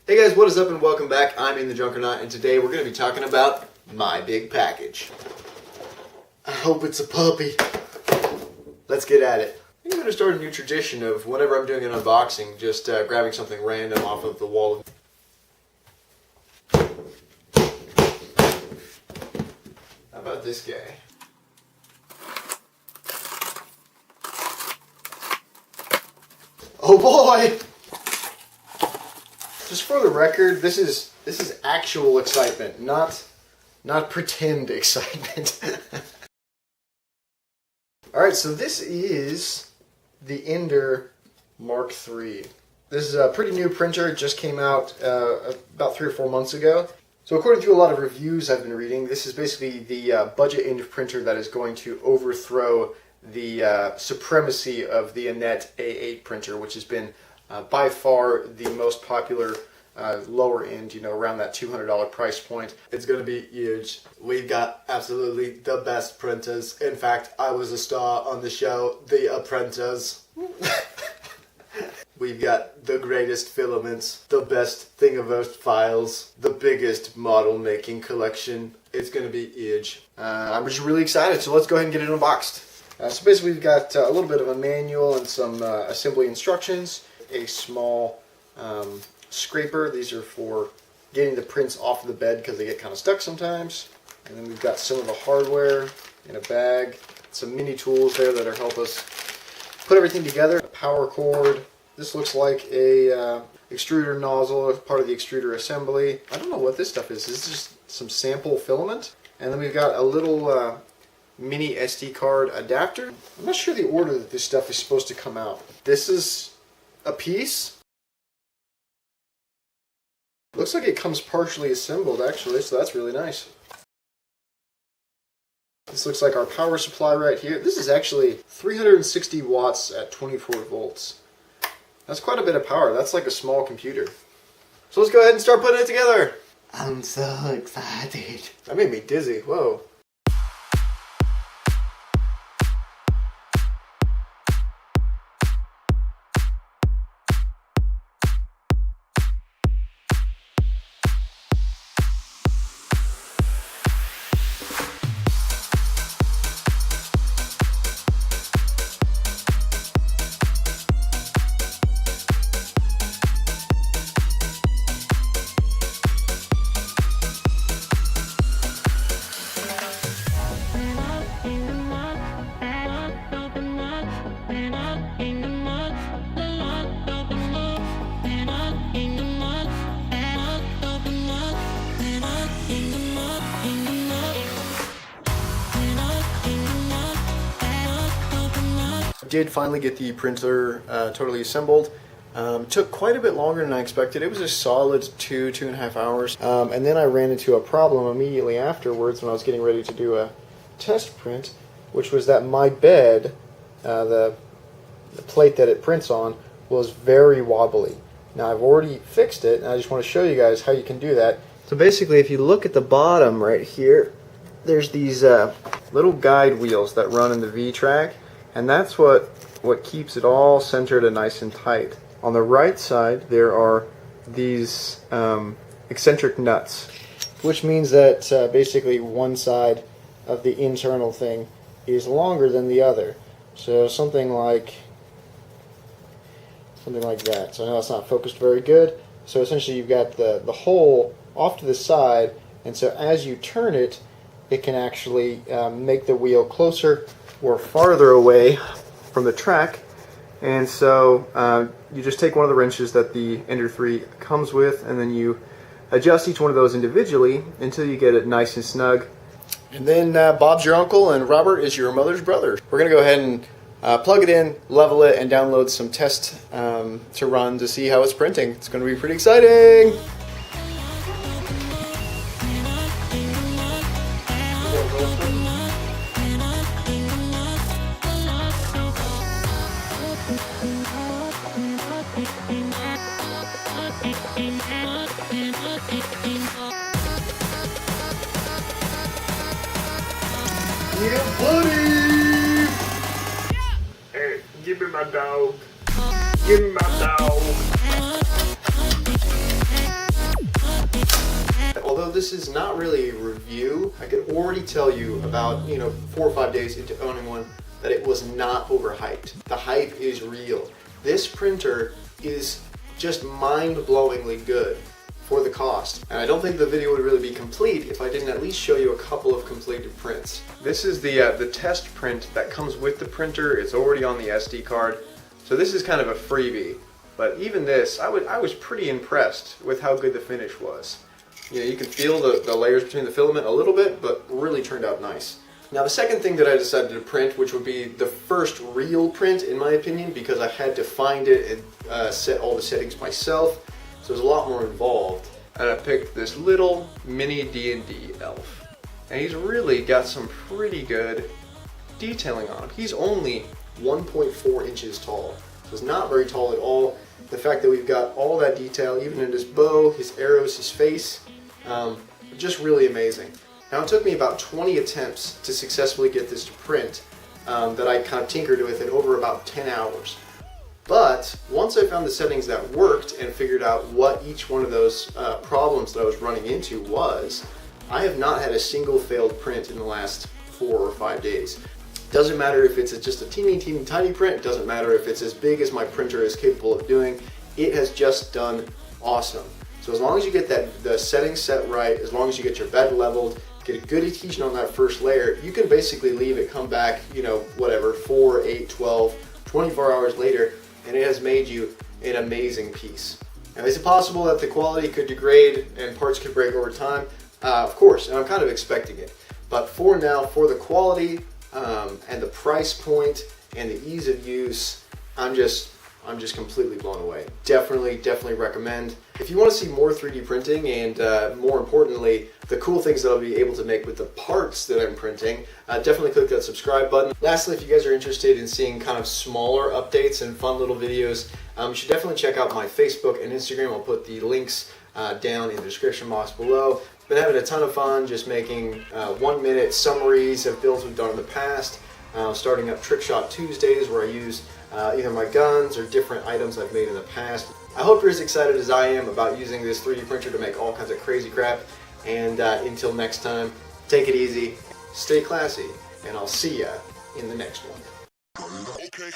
Hey guys, what is up and welcome back. I'm in the Junkernaut and today we're going to be talking about my big package. I hope it's a puppy. Let's get at it. I think I'm going to start a new tradition of whenever I'm doing an unboxing, just grabbing something random off of the wall. How about this guy? Oh boy! Just for the record, this is actual excitement, not pretend excitement. Alright, so this is the Ender Mark III. This is a pretty new printer. It just came out about 3 or 4 months ago. So according to a lot of reviews I've been reading, this is basically the budget end printer that is going to overthrow the supremacy of the Annette A8 printer, which has been by far the most popular lower end, around that $200 price point. It's going to be huge. We've got absolutely the best printers. In fact, I was a star on the show, The Apprentice. We've got the greatest filaments, the best Thingiverse files, the biggest model making collection. It's going to be huge. I'm just really excited, so let's go ahead and get it unboxed. So basically we've got a little bit of a manual and some assembly instructions. A small scraper. These are for getting the prints off of the bed because they get kind of stuck sometimes. And then we've got some of the hardware in a bag. Some mini tools there that'll help us put everything together. A power cord. This looks like a extruder nozzle, part of the extruder assembly. I don't know what this stuff is. This is just some sample filament. And then we've got a little mini SD card adapter. I'm not sure the order that this stuff is supposed to come out. This is a piece. Looks like it comes partially assembled actually, so that's really nice. This looks like our power supply right here. This is actually 360 watts at 24 volts. That's quite a bit of power. That's like a small computer. So let's go ahead and start putting it together. I'm so excited. That made me dizzy. Whoa. Did finally get the printer totally assembled. Took quite a bit longer than I expected. It was a solid 2.5 hours. And then I ran into a problem immediately afterwards when I was getting ready to do a test print, which was that my bed, the plate that it prints on, was very wobbly. Now I've already fixed it, and I just want to show you guys how you can do that. So basically, if you look at the bottom right here, there's these little guide wheels that run in the V-track. And that's what keeps it all centered and nice and tight. On the right side, there are these eccentric nuts, which means that basically one side of the internal thing is longer than the other. So something like that. So I know that's not focused very good. So essentially you've got the hole off to the side, and so as you turn it, it can actually make the wheel closer or farther away from the track. And so you just take one of the wrenches that the Ender 3 comes with, and then you adjust each one of those individually until you get it nice and snug. And then Bob's your uncle and Robert is your mother's brother. We're going to go ahead and plug it in, level it, and download some tests to run to see how it's printing. It's going to be pretty exciting! Yeah, buddy! Hey, give me my dog. Give me my dog. this is not really a review. I could already tell you about, 4 or 5 days into owning one that it was not overhyped. The hype is real. This printer is just mind-blowingly good for the cost. And I don't think the video would really be complete if I didn't at least show you a couple of completed prints. This is the test print that comes with the printer. It's already on the SD card. So this is kind of a freebie. But even this, I was pretty impressed with how good the finish was. You can feel the layers between the filament a little bit, but really turned out nice. Now the second thing that I decided to print, which would be the first real print in my opinion, because I had to find it and set all the settings myself, so there's a lot more involved. And I picked this little mini D&D elf. And he's really got some pretty good detailing on him. He's only 1.4 inches tall, so it's not very tall at all. The fact that we've got all that detail, even in his bow, his arrows, his face, just really amazing. Now it took me about 20 attempts to successfully get this to print that I kind of tinkered with it over about 10 hours. But once I found the settings that worked and figured out what each one of those problems that I was running into was, I have not had a single failed print in the last 4 or 5 days. Doesn't matter if it's just a teeny tiny print, doesn't matter if it's as big as my printer is capable of doing, it has just done awesome. So as long as you get the settings set right, as long as you get your bed leveled, get a good adhesion on that first layer, you can basically leave it come back, whatever, 4, 8, 12, 24 hours later, and it has made you an amazing piece. Now is it possible that the quality could degrade and parts could break over time? Of course, and I'm kind of expecting it. But for now, for the quality, and the price point and the ease of use, I'm just completely blown away. Definitely recommend. If you want to see more 3D printing and more importantly, the cool things that I'll be able to make with the parts that I'm printing, definitely click that subscribe button. Lastly, if you guys are interested in seeing kind of smaller updates and fun little videos, you should definitely check out my Facebook and Instagram. I'll put the links down in the description box below. Been having a ton of fun just making 1-minute summaries of builds we've done in the past, starting up Trick Shot Tuesdays where I use either my guns or different items I've made in the past. I hope you're as excited as I am about using this 3D printer to make all kinds of crazy crap, and until next time, take it easy, stay classy, and I'll see ya in the next one. Okay.